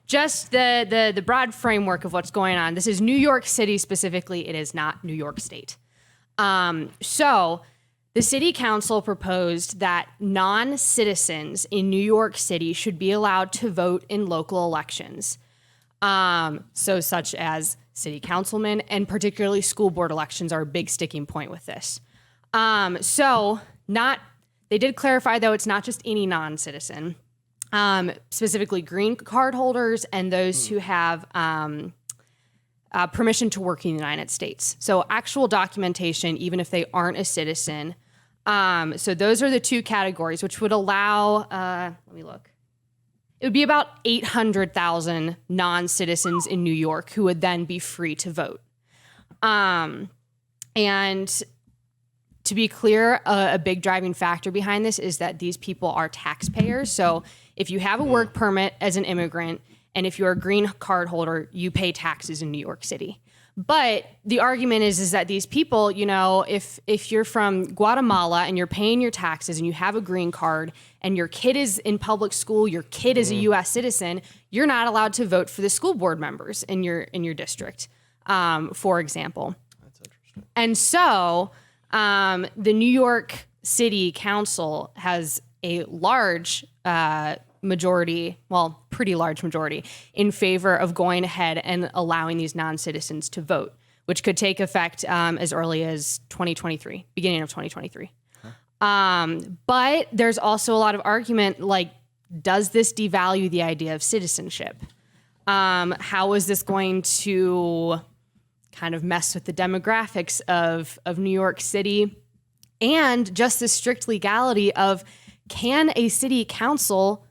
just the broad framework of what's going on. This is New York City specifically. It is not New York State. So the city council proposed that non-citizens in New York City should be allowed to vote in local elections. So such as city councilmen and particularly school board elections are a big sticking point with this. They did clarify, though, it's not just any non-citizen, specifically green card holders and those who have permission to work in the United States. So actual documentation, even if they aren't a citizen. So those are the two categories, which would allow, let me look. It would be about 800,000 non-citizens in New York who would then be free to vote. And to be clear, a big driving factor behind this is that these people are taxpayers. So if you have a work permit as an immigrant, and if you're a green card holder, you pay taxes in New York City. But the argument is that these people, if you're from Guatemala and you're paying your taxes and you have a green card and your kid is in public school, your kid is a U.S. citizen, you're not allowed to vote for the school board members in your district, for example. That's interesting. And so the New York City Council has a large pretty large majority in favor of going ahead and allowing these non-citizens to vote, which could take effect as early as 2023, beginning of 2023. But there's also a lot of argument, like, does this devalue the idea of citizenship? How is this going to kind of mess with the demographics of New York City? And just the strict legality of, can a city council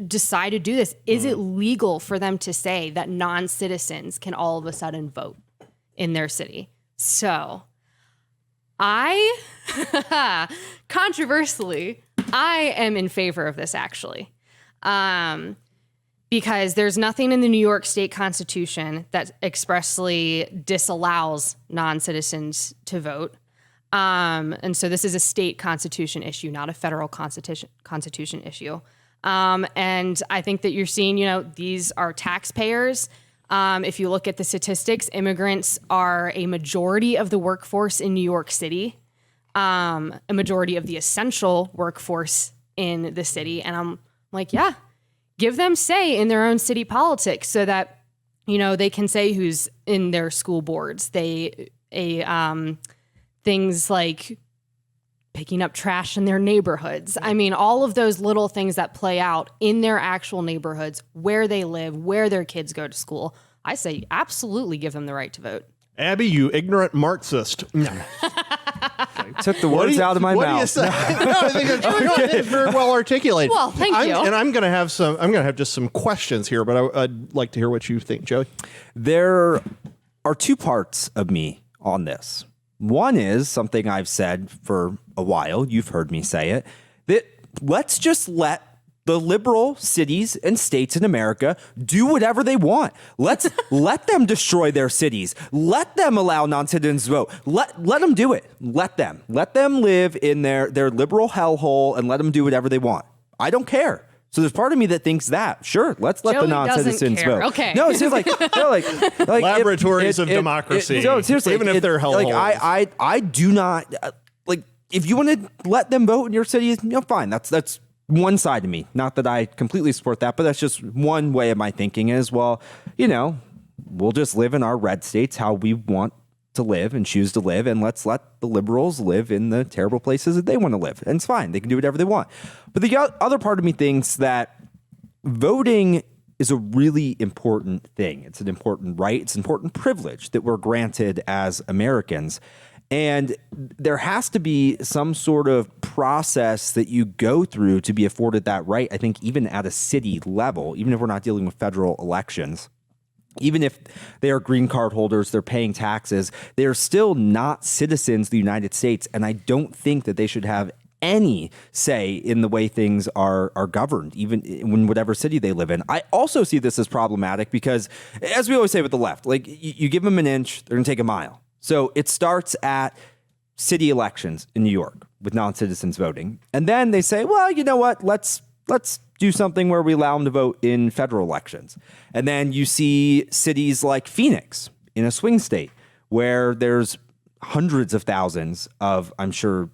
decide to do this? Is it legal for them to say that non-citizens can all of a sudden vote in their city? So controversially, I am in favor of this, actually, because there's nothing in the New York State Constitution that expressly disallows non-citizens to vote. And so this is a state constitution issue, not a federal constitution issue. And I think that you're seeing, these are taxpayers. If you look at the statistics, immigrants are a majority of the workforce in New York City, a majority of the essential workforce in the city. And I'm like, yeah, give them say in their own city politics so that, they can say who's in their school boards. Things like picking up trash in their neighborhoods. I mean, all of those little things that play out in their actual neighborhoods, where they live, where their kids go to school. I say absolutely give them the right to vote. Abby, you ignorant Marxist. Took the words out of my mouth. What do you say? I think it's very well articulated. Well, thank you. And I'm going to have just some questions here, but I'd like to hear what you think, Joey. There are two parts of me on this. One is something I've said for a while. You've heard me say it, that let's just let the liberal cities and states in America do whatever they want. Let's let them destroy their cities. Let them allow non-citizens to vote. Let them do it. Let them live in their liberal hellhole and let them do whatever they want. I don't care. So there's part of me that thinks that, sure, let's let Joey the non-citizens vote. Okay. No, it's just like Laboratories of democracy. No, seriously, even if they're hellholes. I do not like. If you want to let them vote in your city, fine. That's one side of me. Not that I completely support that, but that's just one way of my thinking. Is we'll just live in our red states how we want to live and choose to live, and let's let the liberals live in the terrible places that they want to live. And it's fine. They can do whatever they want. But the other part of me thinks that voting is a really important thing. It's an important right. It's an important privilege that we're granted as Americans. And there has to be some sort of process that you go through to be afforded that right. I think even at a city level, even if we're not dealing with federal elections, even if they are green card holders, they're paying taxes, they're still not citizens of the United States. And I don't think that they should have any say in the way things are governed, even in whatever city they live in. I also see this as problematic because, as we always say with the left, like you give them an inch, they're going to take a mile. So it starts at city elections in New York with non-citizens voting. And then they say, well, you know what? Let's let's do something where we allow them to vote in federal elections. And then you see cities like Phoenix in a swing state where there's hundreds of thousands of, I'm sure,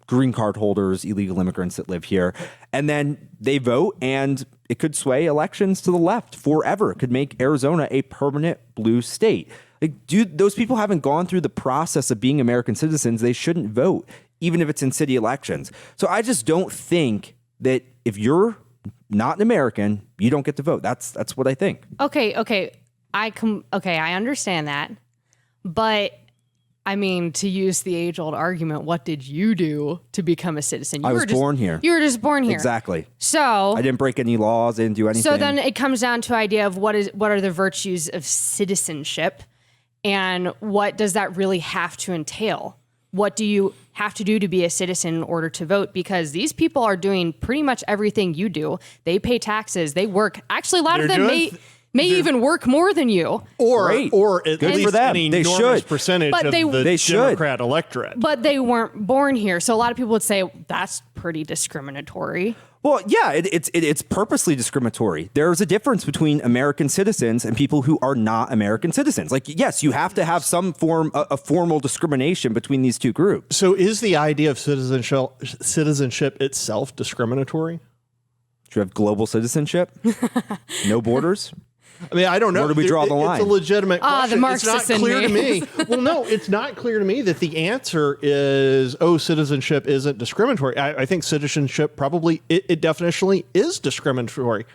green card holders, illegal immigrants that live here. And then they vote and it could sway elections to the left forever. It could make Arizona a permanent blue state. Like, dude, those people haven't gone through the process of being American citizens. They shouldn't vote, even if it's in city elections. So I just don't think that if you're not an American, you don't get to vote. That's what I think. Okay. I understand that. But I mean, to use the age-old argument, what did you do to become a citizen? I was born here. You were just born here. Exactly. So I didn't break any laws. I didn't do anything. So then it comes down to idea of what are the virtues of citizenship, and what does that really have to entail? What do you have to do to be a citizen in order to vote? Because these people are doing pretty much everything you do. They pay taxes. They work. Actually, a lot of them may even work more than you. Or at Good least for them. an They enormous should. percentage But of they the should. Democrat electorate. But they weren't born here. So a lot of people would say that's pretty discriminatory. Well, yeah, it's purposely discriminatory. There's a difference between American citizens and people who are not American citizens. Like, yes, you have to have some form of formal discrimination between these two groups. So is the idea of citizenship itself discriminatory? Do you have global citizenship? No borders? I mean, I don't know. Where do we draw the line? It's a legitimate question. The Marxist it's not clear in to me. me. Well, no, it's not clear to me that the answer is, citizenship isn't discriminatory. I think citizenship probably, it definitionally is discriminatory.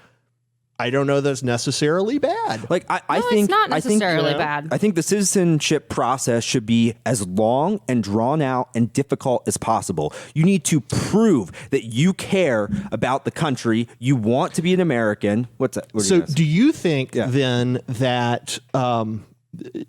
I don't know that's necessarily bad. Like, I think it's not necessarily I think, bad. I think the citizenship process should be as long and drawn out and difficult as possible. You need to prove that you care about the country. You want to be an American. What's that? So do you think then that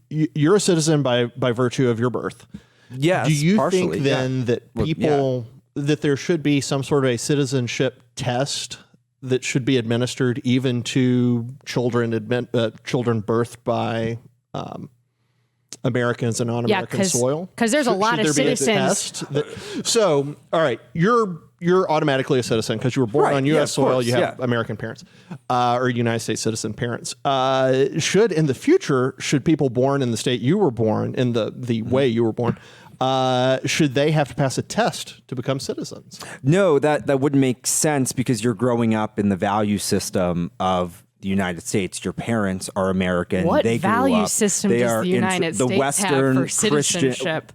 you're a citizen by virtue of your birth? Yes, Do you partially, think then that people, that there should be some sort of a citizenship test that should be administered even to children birthed by Americans and on American soil? Because there's a lot Should of there be a citizens. test so, all right, you're automatically a citizen because you were born on U.S. soil. course, you have American parents or United States citizen parents. Should in the future, should people born in the state you were born in the way you were born, should they have to pass a test to become citizens? No, that wouldn't make sense because you're growing up in the value system of the United States. Your parents are American. What they grew value up. system They does are the United the States Western have for Christian. citizenship?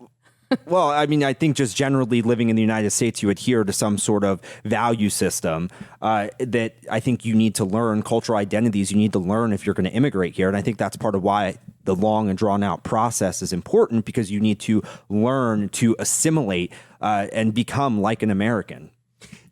Well, I mean, I think just generally living in the United States, you adhere to some sort of value system that I think you need to learn, cultural identities you need to learn if you're going to immigrate here. And I think that's part of why the long and drawn out process is important, because you need to learn to assimilate and become like an American.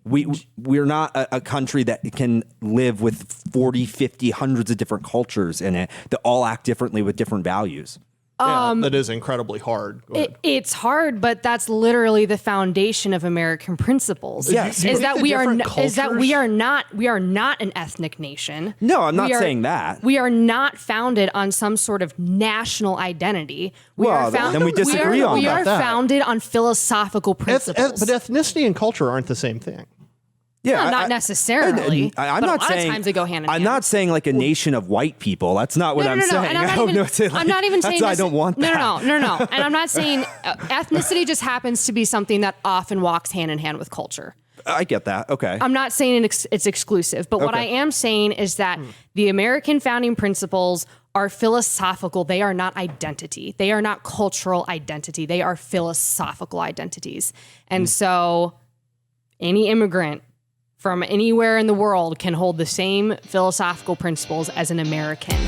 We're not a country that can live with 40, 50, hundreds of different cultures in it that all act differently with different values. That is incredibly hard. It's hard, but that's literally the foundation of American principles. Yes. is that we are cultures- not an ethnic nation. No, I'm not saying that. We are not founded on some sort of national identity. Then we disagree on We that. are founded on philosophical principles. But ethnicity and culture aren't the same thing. Yeah, not necessarily. I'm but not a lot saying of times they go hand in hand. I'm not saying like a nation of white people. That's not what I'm saying. And I'm not even saying I don't want that. No. And I'm not saying ethnicity just happens to be something that often walks hand in hand with culture. I get that. Okay. I'm not saying it's exclusive, but what I am saying is that the American founding principles are philosophical. They are not identity. They are not cultural identity. They are philosophical identities. And so any immigrant from anywhere in the world can hold the same philosophical principles as an American.